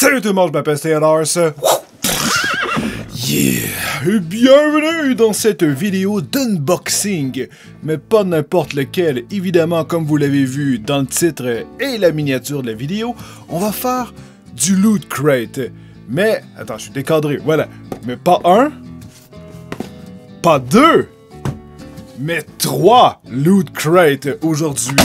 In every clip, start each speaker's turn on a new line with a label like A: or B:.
A: Salut tout le monde, je m'appelle Taylor. Yeah! Et bienvenue dans cette vidéo d'unboxing, mais pas n'importe lequel. Évidemment, comme vous l'avez vu dans le titre et la miniature de la vidéo, on va faire du Loot Crate. Mais, attends, je suis décadré, voilà. Mais pas un, pas deux, mais 3 Loot Crate aujourd'hui.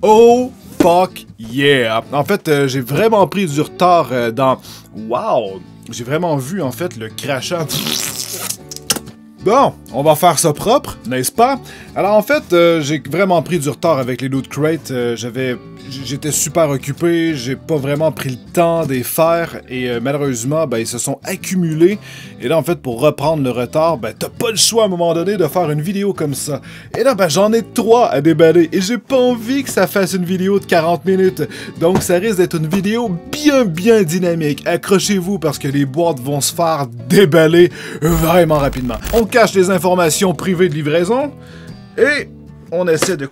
A: Oh! Fuck yeah! En fait, j'ai vraiment pris du retard dans... Wow! J'ai vraiment vu, en fait, le crachat... Bon, on va faire ça propre, n'est-ce pas? Alors, en fait, j'ai vraiment pris du retard avec les Loot Crate. J'étais super occupé, j'ai pas vraiment pris le temps de les faire, et malheureusement, ben, ils se sont accumulés. Et là, en fait, pour reprendre le retard, ben, t'as pas le choix à un moment donné de faire une vidéo comme ça. Et là, ben, j'en ai 3 à déballer, et j'ai pas envie que ça fasse une vidéo de 40 minutes. Donc, ça risque d'être une vidéo bien dynamique. Accrochez-vous, parce que les boîtes vont se faire déballer vraiment rapidement. On cache les informations privées de livraison, et on essaie de...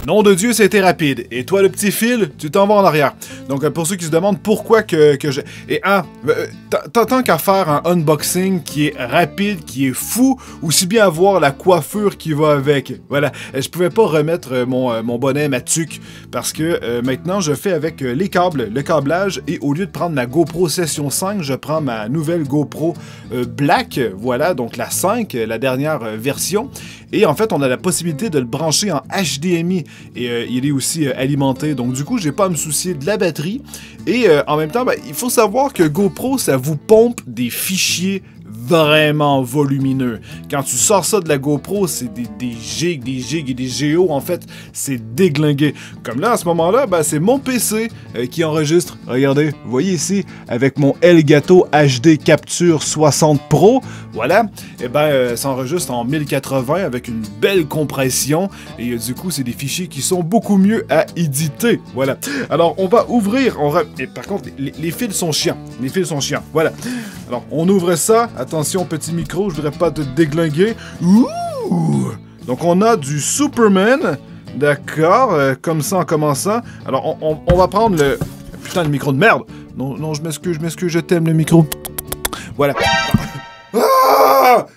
A: Nom de Dieu, c'était rapide. Et toi, le petit fil, tu t'en vas en arrière. Donc, pour ceux qui se demandent pourquoi que je... Et tant qu'à faire un unboxing qui est rapide, qui est fou, aussi bien avoir la coiffure qui va avec. Voilà. Je pouvais pas remettre mon bonnet, ma tuque, parce que maintenant, je fais avec les câbles, le câblage, et au lieu de prendre ma GoPro Session 5, je prends ma nouvelle GoPro Black, voilà, donc la 5, la dernière version. Et en fait, on a la possibilité de le brancher en HDMI. Et il est aussi alimenté. Donc du coup, j'ai pas à me soucier de la batterie. Et en même temps, ben, il faut savoir que GoPro, ça vous pompe des fichiers vraiment volumineux. Quand tu sors ça de la GoPro, c'est des gigs et des géos, en fait, c'est déglingué. Comme là, à ce moment-là, ben, c'est mon PC qui enregistre. Regardez, vous voyez ici, avec mon Elgato HD Capture 60 Pro, voilà, et ben, ça enregistre en 1080 avec une belle compression, et du coup, c'est des fichiers qui sont beaucoup mieux à éditer, voilà. Alors, on va ouvrir, et par contre, les fils sont chiants, voilà. Alors, on ouvre ça. Attention, petit micro, je voudrais pas te déglinguer. Ouh! Donc, on a du Superman. D'accord, comme ça en commençant. Alors, on va prendre le... Putain, le micro de merde! Non, je m'excuse, je t'aime, le micro. Voilà. Ah!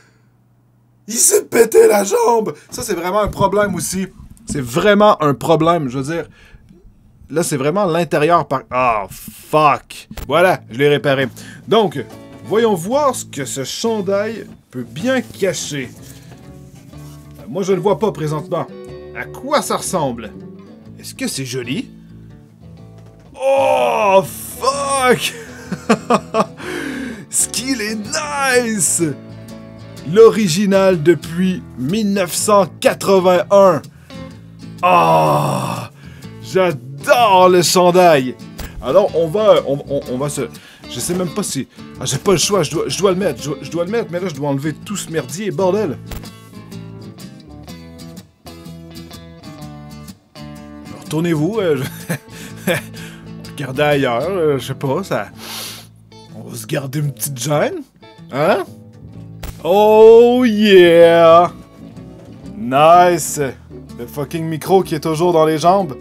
A: Il s'est pété la jambe! Ça, c'est vraiment un problème aussi. C'est vraiment un problème, je veux dire... Là, c'est vraiment l'intérieur par... Ah, fuck! Voilà, je l'ai réparé. Donc... Voyons voir ce que ce chandail peut bien cacher. Moi, je ne le vois pas présentement. À quoi ça ressemble? Est-ce que c'est joli? Oh, fuck! Ce qu'il est nice! L'original depuis 1981. Ah! J'adore le chandail! Alors, on va se... Je sais même pas si... Ah, j'ai pas le choix, je dois le mettre. Je dois le mettre, mais là, je dois enlever tout ce merdier, bordel. Retournez-vous. Regardez ailleurs, je sais pas, ça... On va se garder une petite gêne. Hein? Oh yeah! Nice! Le fucking micro qui est toujours dans les jambes.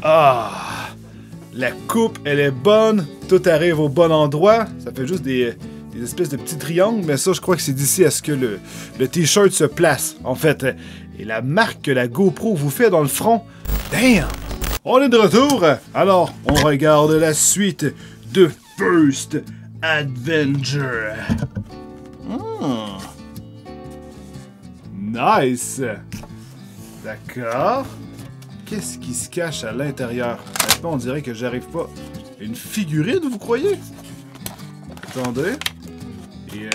A: Ah! La coupe, elle est bonne. Tout arrive au bon endroit. Ça fait juste des espèces de petits triangles. Mais ça, je crois que c'est d'ici à ce que le t-shirt se place, en fait. Et la marque que la GoPro vous fait dans le front. Damn! On est de retour. Alors, on regarde la suite de First Adventure. Nice! D'accord. Qu'est-ce qui se cache à l'intérieur? Maintenant, on dirait que j'arrive pas. Une figurine, vous croyez? Attendez. Et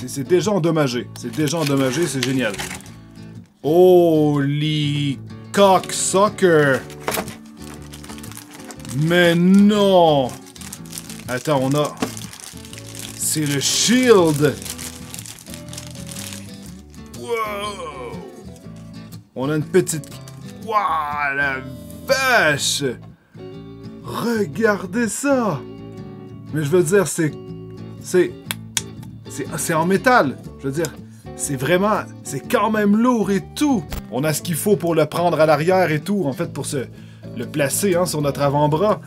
A: c'est déjà endommagé. C'est génial. Holy cocksucker! Mais non! Attends, on a... C'est le shield! Wow! On a une petite... Waouh, la vache! Regardez ça! Mais je veux dire, c'est en métal. Je veux dire, c'est vraiment... C'est quand même lourd et tout. On a ce qu'il faut pour le prendre à l'arrière et tout, en fait, pour se... le placer hein, sur notre avant-bras.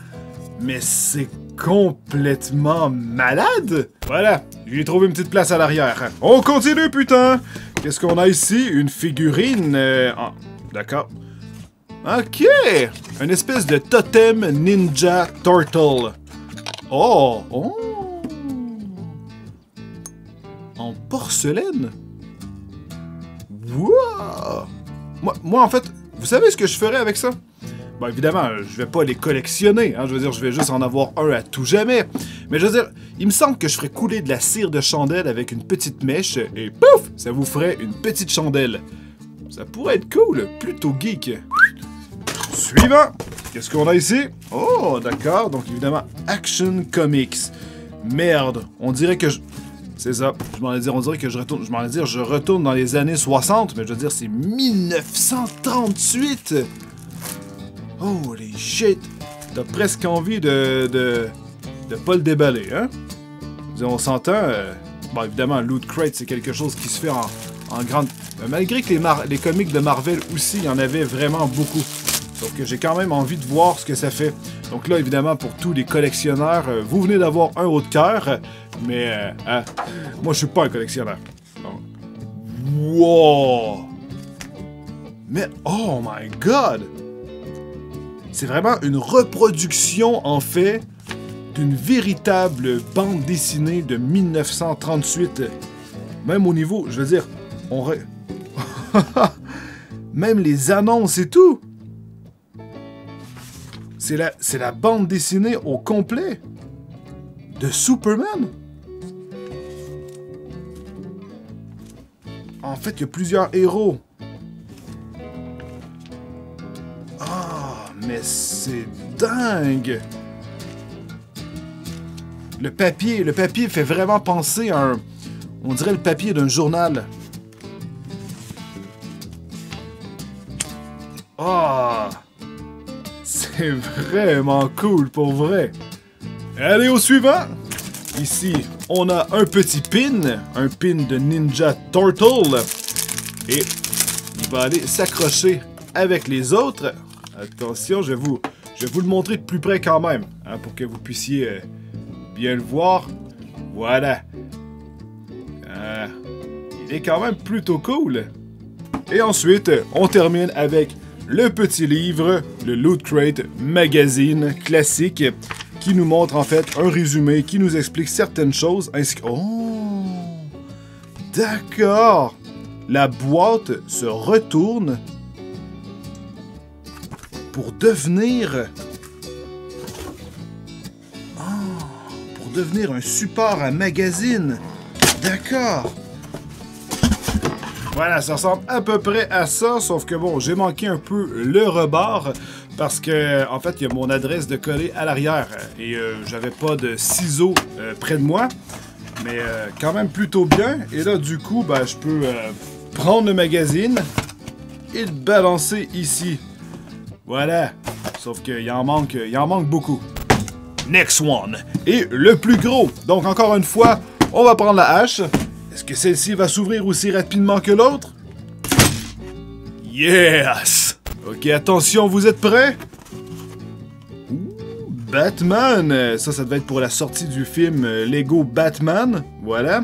A: Mais c'est complètement malade! Voilà, j'ai trouvé une petite place à l'arrière. On continue, putain! Qu'est-ce qu'on a ici? Une figurine... Ah, d'accord. Ok! Une espèce de totem ninja turtle. Oh! Oh! En porcelaine? Wow! Moi, en fait, vous savez ce que je ferais avec ça? Bon, évidemment, je vais pas les collectionner, hein, je veux dire, je vais juste en avoir un à tout jamais. Mais je veux dire, il me semble que je ferais couler de la cire de chandelle avec une petite mèche, et pouf! Ça vous ferait une petite chandelle. Ça pourrait être cool, plutôt geek. Suivant! Qu'est-ce qu'on a ici? Oh, d'accord, donc évidemment, Action Comics. Merde, on dirait que je... C'est ça, on dirait que je retourne dans les années 60, mais je veux dire, c'est 1938! Holy shit! T'as presque envie de pas le déballer, hein? On s'entend, bon, évidemment, Loot Crate, c'est quelque chose qui se fait en grande... malgré que les comics de Marvel aussi, il y en avait vraiment beaucoup. Sauf que j'ai quand même envie de voir ce que ça fait. Donc là, évidemment, pour tous les collectionneurs, vous venez d'avoir un haut de cœur, mais moi, je suis pas un collectionneur. Donc... Wow! Mais, oh my god! C'est vraiment une reproduction, en fait, d'une véritable bande dessinée de 1938. Même au niveau, je veux dire, même les annonces et tout! C'est la bande dessinée au complet de Superman. En fait, il y a plusieurs héros. Ah, mais c'est dingue! Le papier fait vraiment penser à un... On dirait le papier d'un journal. Ah! C'est vraiment cool, pour vrai. Allez, au suivant! Ici, on a un petit pin. Un pin de Ninja Turtle. Et il va aller s'accrocher avec les autres. Attention, je vais vous le montrer de plus près quand même. Hein, pour que vous puissiez bien le voir. Voilà. Il est quand même plutôt cool. Et ensuite, on termine avec... le petit livre, le Loot Crate Magazine classique, qui nous montre en fait un résumé, qui nous explique certaines choses, ainsi que... Oh! D'accord! La boîte se retourne pour devenir... Oh! Pour devenir un support à magazine. D'accord! Voilà, ça ressemble à peu près à ça, sauf que bon, j'ai manqué un peu le rebord parce que, en fait, il y a mon adresse de coller à l'arrière et j'avais pas de ciseaux près de moi, mais quand même plutôt bien. Et là, du coup, ben, je peux prendre le magazine et le balancer ici. Voilà, sauf qu'il en manque beaucoup. Next one, et le plus gros. Donc, encore une fois, on va prendre la hache. Est-ce que celle-ci va s'ouvrir aussi rapidement que l'autre? Yes! Ok, attention, vous êtes prêts? Ouh, Batman! Ça devait être pour la sortie du film Lego Batman. Voilà.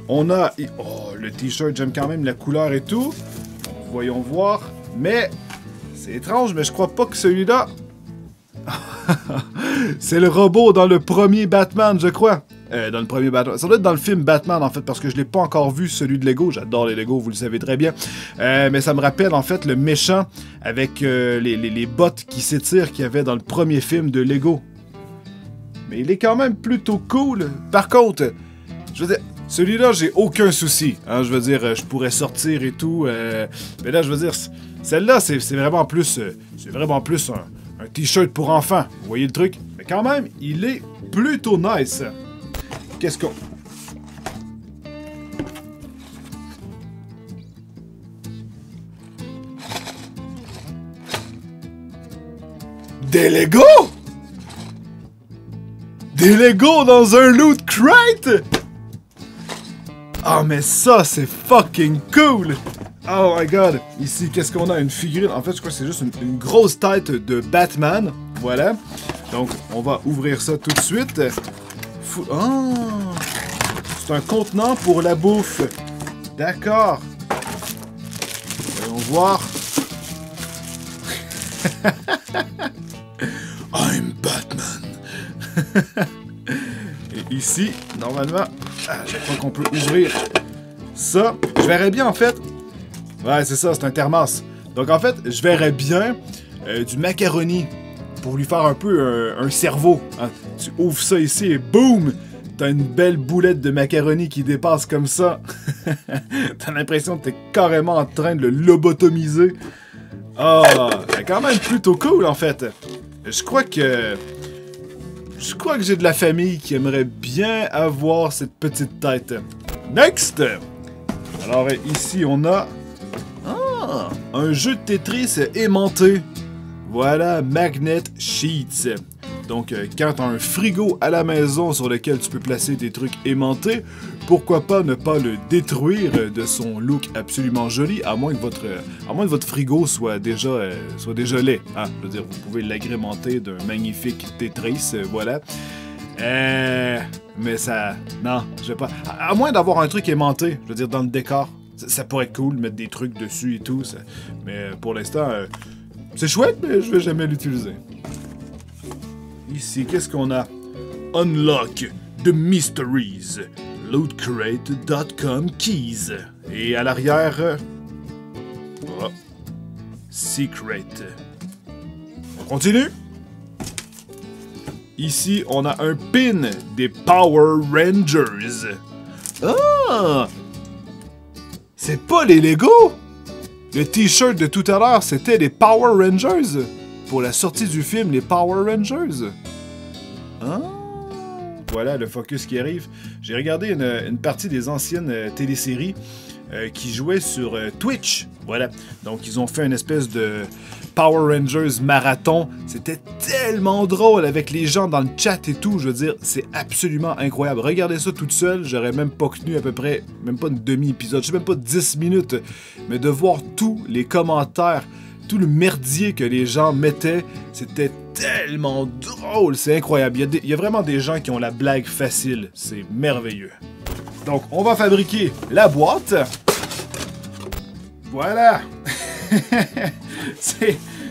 A: On a... Oh, le t-shirt, j'aime quand même la couleur et tout. Voyons voir. Mais, c'est étrange, mais je crois pas que celui-là... C'est le robot dans le premier Batman, je crois. Dans le premier Batman. Ça doit être dans le film Batman, en fait, parce que je l'ai pas encore vu, celui de Lego. J'adore les Lego, vous le savez très bien. Mais ça me rappelle, en fait, le méchant avec les bottes qui s'étirent qu'il y avait dans le premier film de Lego. Mais il est quand même plutôt cool. Par contre, je veux dire, celui-là, j'ai aucun souci. Hein, je veux dire, je pourrais sortir et tout. Mais là, je veux dire, celle-là, c'est vraiment plus... c'est vraiment plus un t-shirt pour enfants. Vous voyez le truc? Mais quand même, il est plutôt nice. Qu'est-ce qu'on... Des Lego? Des Lego dans un Loot Crate? Ah, mais ça, c'est fucking cool! Oh my god! Ici, qu'est-ce qu'on a? Une figurine. En fait, je crois que c'est juste une grosse tête de Batman. Voilà. Donc, on va ouvrir ça tout de suite. Oh! C'est un contenant pour la bouffe. D'accord. Voyons voir. I'm Batman. Et ici, normalement, je crois qu'on peut ouvrir ça. Je verrais bien, en fait. Ouais, c'est ça, c'est un thermos. Donc, en fait, je verrais bien du macaroni pour lui faire un peu un cerveau. Hein. Tu ouvres ça ici et boum! T'as une belle boulette de macaroni qui dépasse comme ça. T'as l'impression que t'es carrément en train de le lobotomiser. Ah, c'est quand même plutôt cool, en fait. Je crois que j'ai de la famille qui aimerait bien avoir cette petite tête. Next! Alors, ici, on a... Ah, un jeu de Tetris aimanté. Voilà, Magnet Sheets. Donc, quand tu as un frigo à la maison sur lequel tu peux placer des trucs aimantés, pourquoi pas ne pas le détruire de son look absolument joli, à moins que votre frigo soit déjà laid. Hein? Je veux dire, vous pouvez l'agrémenter d'un magnifique Tetris, voilà. Mais ça... Non, je vais pas... À moins d'avoir un truc aimanté, je veux dire, dans le décor. Ça pourrait être cool, mettre des trucs dessus et tout. Ça. Mais pour l'instant, c'est chouette, mais je vais jamais l'utiliser. Ici, qu'est-ce qu'on a? Unlock the mysteries. Lootcrate.com keys. Et à l'arrière... Oh, secret. On continue? Ici, on a un pin des Power Rangers. Ah! C'est pas les Lego! Le t-shirt de tout à l'heure, c'était les Power Rangers. Pour la sortie du film, les Power Rangers. Ah! Voilà le focus qui arrive. J'ai regardé une partie des anciennes téléséries qui jouaient sur Twitch. Voilà. Donc, ils ont fait une espèce de Power Rangers marathon. C'était tellement drôle avec les gens dans le chat et tout. Je veux dire, c'est absolument incroyable. Regardez ça toute seule. J'aurais même pas tenu à peu près, même pas une demi-épisode. Je sais même pas 10 minutes. Mais de voir tous les commentaires, tout le merdier que les gens mettaient, c'était tellement drôle. C'est incroyable. Il y a vraiment des gens qui ont la blague facile. C'est merveilleux. Donc, on va fabriquer la boîte. Voilà.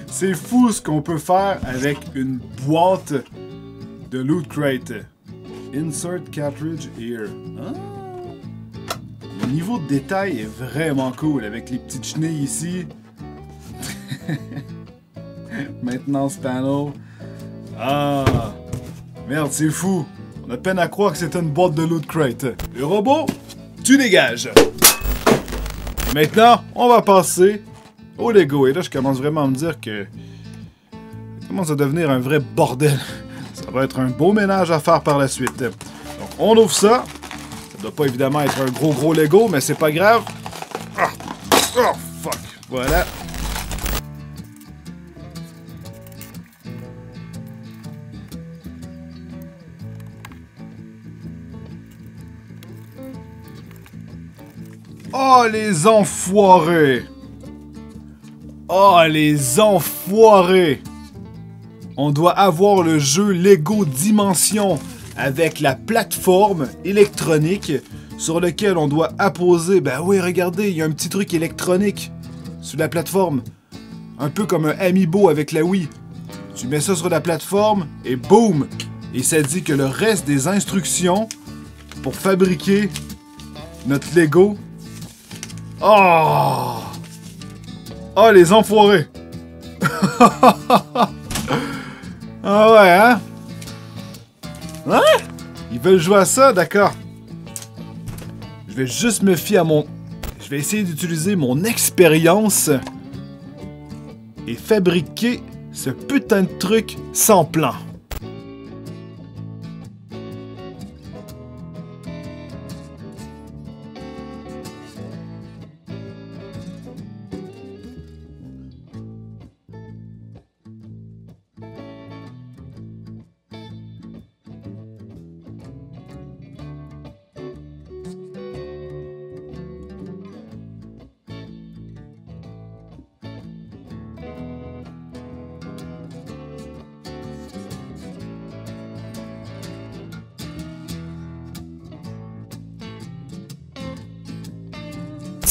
A: C'est fou ce qu'on peut faire avec une boîte de Loot Crate. Insert cartridge here. Ah. Le niveau de détail est vraiment cool avec les petites chenilles ici. Maintenance panel. Ah. Merde, c'est fou. On a peine à croire que c'était une boîte de Loot Crate. Le robot, tu dégages. Maintenant, on va passer au Lego. Et là, je commence vraiment à me dire que ça commence à devenir un vrai bordel. Ça va être un beau ménage à faire par la suite. Donc, on ouvre ça. Ça doit pas évidemment être un gros Lego, mais c'est pas grave. Oh, fuck. Voilà. Oh, les enfoirés! Oh, les enfoirés! On doit avoir le jeu Lego Dimension avec la plateforme électronique sur lequel on doit apposer... Ben oui, regardez, il y a un petit truc électronique sur la plateforme. Un peu comme un Amiibo avec la Wii. Tu mets ça sur la plateforme et boum! Et ça dit que le reste des instructions pour fabriquer notre Lego... Oh! Oh, les enfoirés! Ah ouais, hein? Hein? Ils veulent jouer à ça? D'accord. Je vais juste me fier à mon... Je vais essayer d'utiliser mon expérience et fabriquer ce putain de truc sans plan.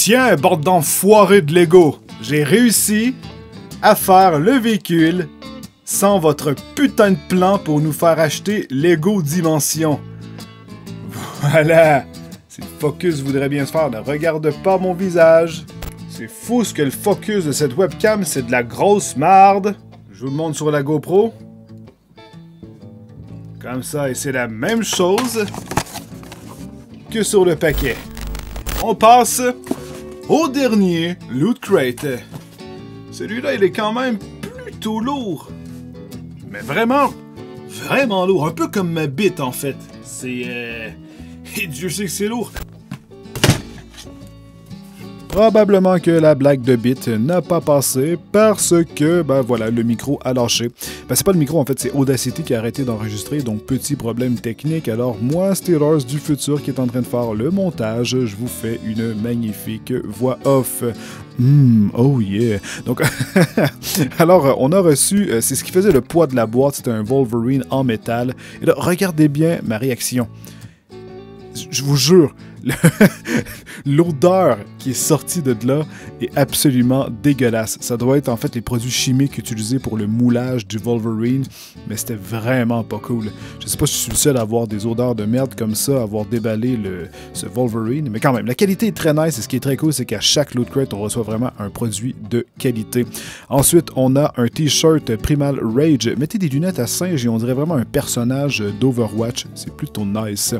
A: Tiens, bande d'enfoirés de Lego, j'ai réussi à faire le véhicule sans votre putain de plan pour nous faire acheter Lego Dimension. Voilà. Si le focus voudrait bien se faire, ne regarde pas mon visage. C'est fou ce que le focus de cette webcam, c'est de la grosse marde. Je vous le montre sur la GoPro. Comme ça, et c'est la même chose que sur le paquet. On passe au dernier Loot Crate. Celui-là, il est quand même plutôt lourd. Mais vraiment, vraiment lourd. Un peu comme ma bite, en fait. C'est... Et Dieu sait que c'est lourd. Probablement que la blague de bit n'a pas passé parce que, ben voilà, le micro a lâché. Ben c'est pas le micro, en fait, c'est Audacity qui a arrêté d'enregistrer, donc petit problème technique. Alors moi, Steelers du futur qui est en train de faire le montage, je vous fais une magnifique voix off. Oh yeah! Donc, alors, on a reçu, c'est ce qui faisait le poids de la boîte, c'était un Wolverine en métal. Et là, regardez bien ma réaction. Je vous jure, l'odeur qui est sortie de là est absolument dégueulasse. Ça doit être en fait les produits chimiques utilisés pour le moulage du Wolverine, mais c'était vraiment pas cool. Je sais pas si je suis le seul à avoir des odeurs de merde comme ça, à avoir déballé ce Wolverine, mais quand même, la qualité est très nice et ce qui est très cool, c'est qu'à chaque Loot Crate, on reçoit vraiment un produit de qualité. Ensuite, on a un t-shirt Primal Rage. Mettez des lunettes à singe et on dirait vraiment un personnage d'Overwatch. C'est plutôt nice.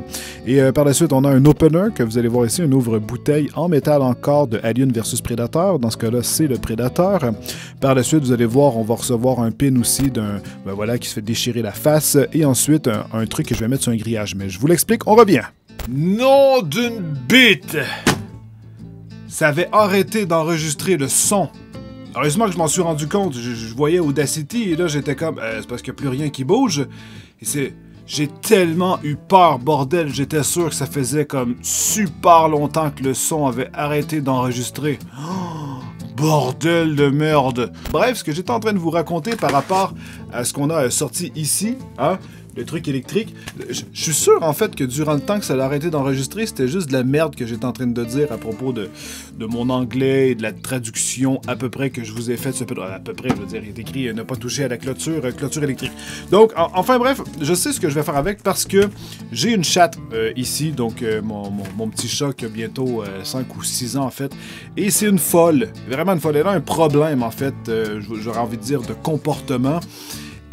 A: Et par la suite, on a un opener que vous allez voir ici, un ouvre-bouteille en métal encore de Alien vs Predator. Dans ce cas-là, c'est le Predator. Par la suite, vous allez voir, on va recevoir un pin aussi d'un, ben voilà, qui se fait déchirer la face. Et ensuite, un truc que je vais mettre sur un grillage. Mais je vous l'explique, on revient. Nom d'une bite! Ça avait arrêté d'enregistrer le son. Heureusement que je m'en suis rendu compte. Je voyais Audacity et là, j'étais comme, c'est parce qu'il n'y a plus rien qui bouge. Et c'est... J'ai tellement eu peur, bordel, j'étais sûr que ça faisait comme super longtemps que le son avait arrêté d'enregistrer. Oh, bordel de merde! Bref, ce que j'étais en train de vous raconter par rapport à ce qu'on a sorti ici, hein, le truc électrique, je suis sûr en fait que durant le temps que ça a arrêté d'enregistrer, c'était juste de la merde que j'étais en train de dire à propos de mon anglais et de la traduction à peu près que je vous ai faite. À peu près, je veux dire, il est écrit ne pas toucher à la clôture électrique. Donc, enfin bref, je sais ce que je vais faire avec parce que j'ai une chatte ici, donc mon petit chat qui a bientôt 5 ou 6 ans en fait, et c'est une folle, vraiment une folle. Elle a un problème en fait, j'aurais envie de dire, de comportement.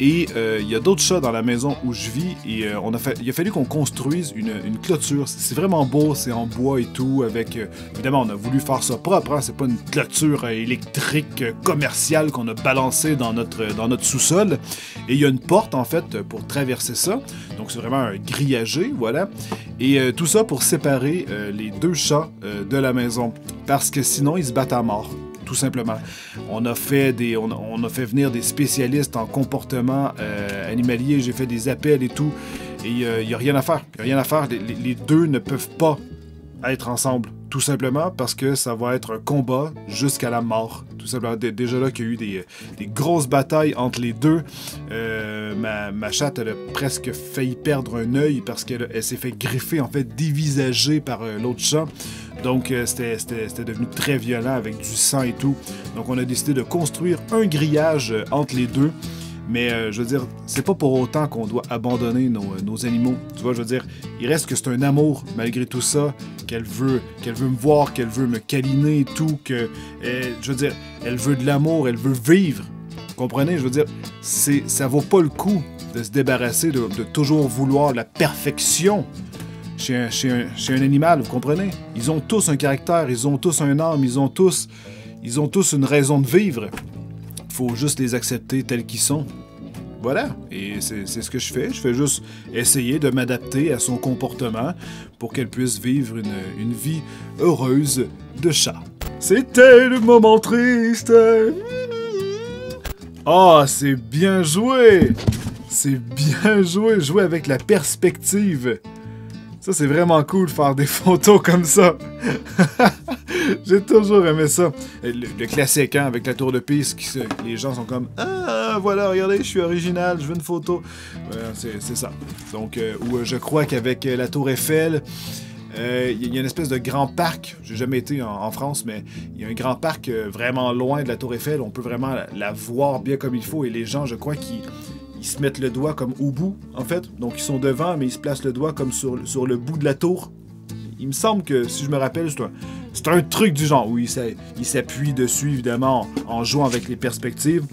A: Et il y a d'autres chats dans la maison où je vis et il a fallu qu'on construise une clôture. C'est vraiment beau, c'est en bois et tout, avec... évidemment, on a voulu faire ça propre, hein, c'est pas une clôture électrique commerciale qu'on a balancée dans notre sous-sol. Et il y a une porte, en fait, pour traverser ça. Donc c'est vraiment un grillagé, voilà. Et tout ça pour séparer les deux chats de la maison. Parce que sinon, ils se battent à mort. Tout simplement. On a fait venir des spécialistes en comportement animalier, j'ai fait des appels et tout, et il n'y a rien à faire. Il n'y a rien à faire. Les deux ne peuvent pas être ensemble, tout simplement, parce que ça va être un combat jusqu'à la mort. Tout simplement. Déjà là qu'il y a eu des grosses batailles entre les deux. Ma chatte, elle a presque failli perdre un œil parce qu'elle s'est fait griffer, en fait, dévisagée par l'autre chat. Donc, c'était devenu très violent avec du sang et tout. Donc, on a décidé de construire un grillage entre les deux. Mais, je veux dire, c'est pas pour autant qu'on doit abandonner nos animaux. Tu vois, je veux dire, il reste que c'est un amour, malgré tout ça, qu'elle veut me voir, qu'elle veut me câliner et tout, que, je veux dire, elle veut de l'amour, elle veut vivre. Vous comprenez? Je veux dire, ça vaut pas le coup de se débarrasser, de toujours vouloir la perfection. Chez un animal, vous comprenez? Ils ont tous un caractère, ils ont tous un âme, ils ont tous une raison de vivre. Il faut juste les accepter tels qu'ils sont. Voilà, et c'est ce que je fais. Je fais juste essayer de m'adapter à son comportement pour qu'elle puisse vivre une vie heureuse de chat. C'était le moment triste. Ah, c'est bien joué! C'est bien joué, jouer avec la perspective. Ça, c'est vraiment cool, faire des photos comme ça. J'ai toujours aimé ça. Le classique, hein, avec la tour de Pise, les gens sont comme « Ah, voilà, regardez, je suis original, je veux une photo. » C'est ça. Donc, je crois qu'avec la tour Eiffel, Il y a une espèce de grand parc. J'ai jamais été en France, mais il y a un grand parc vraiment loin de la Tour Eiffel. On peut vraiment la voir bien comme il faut. Et les gens, je crois qu'ils se mettent le doigt comme au bout, en fait. Donc, ils sont devant, mais ils se placent le doigt comme sur le bout de la tour. Il me semble que, si je me rappelle, c'est un truc du genre où il s'appuie dessus, évidemment, en jouant avec les perspectives.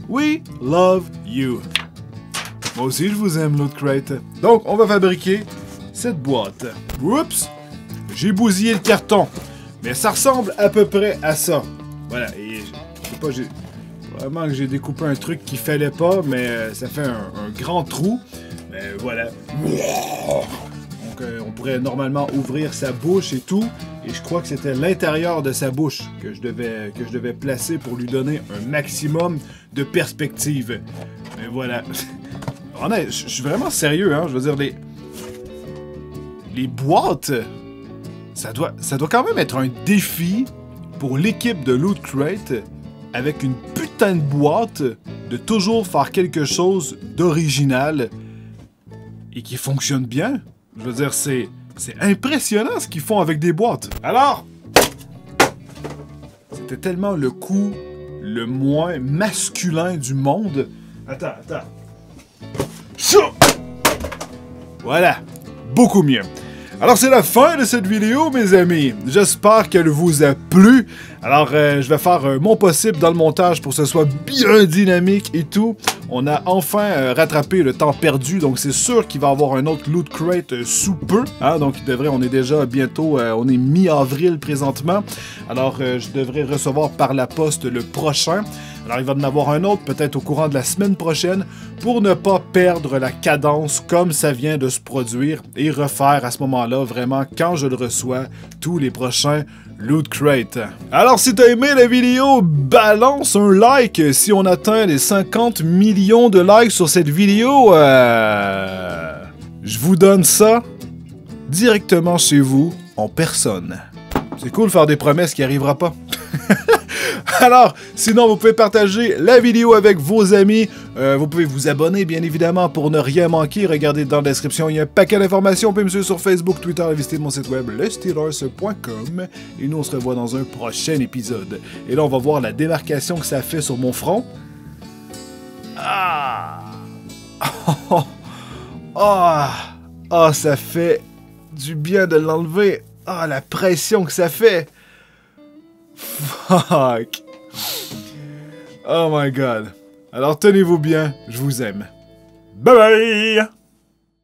A: We love you. Moi aussi, je vous aime, Loot Crate. Donc, on va fabriquer cette boîte. Oups! J'ai bousillé le carton. Mais ça ressemble à peu près à ça. Voilà, et je sais pas, vraiment que j'ai découpé un truc qu'il fallait pas, mais ça fait un grand trou. Mais voilà. Donc, on pourrait normalement ouvrir sa bouche et tout. Et je crois que c'était l'intérieur de sa bouche que je devais placer pour lui donner un maximum de perspective. Mais voilà. Honnêtement, je suis vraiment sérieux, hein. Je veux dire, les boîtes, ça doit quand même être un défi pour l'équipe de Loot Crate, avec une putain de boîte, de toujours faire quelque chose d'original et qui fonctionne bien. Je veux dire, c'est impressionnant ce qu'ils font avec des boîtes. Alors, c'était tellement le coup le moins masculin du monde. Attends. Voilà, beaucoup mieux. Alors c'est la fin de cette vidéo, mes amis. J'espère qu'elle vous a plu. Alors je vais faire mon possible dans le montage pour que ce soit bien dynamique et tout. On a enfin rattrapé le temps perdu, donc c'est sûr qu'il va y avoir un autre Loot Crate sous peu. Hein? Donc on est déjà bientôt, on est mi-avril présentement. Alors je devrais recevoir par la poste le prochain. Alors il va en avoir un autre peut-être au courant de la semaine prochaine pour ne pas perdre la cadence comme ça vient de se produire et refaire à ce moment-là vraiment quand je le reçois tous les prochains Loot Crate. Alors si t'as aimé la vidéo, balance un like si on atteint les 50 millions de likes sur cette vidéo. Je vous donne ça directement chez vous en personne. C'est cool de faire des promesses qui arrivera pas. Alors, sinon, vous pouvez partager la vidéo avec vos amis. Vous pouvez vous abonner, bien évidemment, pour ne rien manquer. Regardez dans la description, il y a un paquet d'informations. Vous pouvez me suivre sur Facebook, Twitter et visiter mon site web, lesteelers.com. Et nous, on se revoit dans un prochain épisode. Et là, on va voir la démarcation que ça fait sur mon front. Ça fait du bien de l'enlever. La pression que ça fait. Fuck. Oh my god. Alors tenez-vous bien, je vous aime. Bye bye.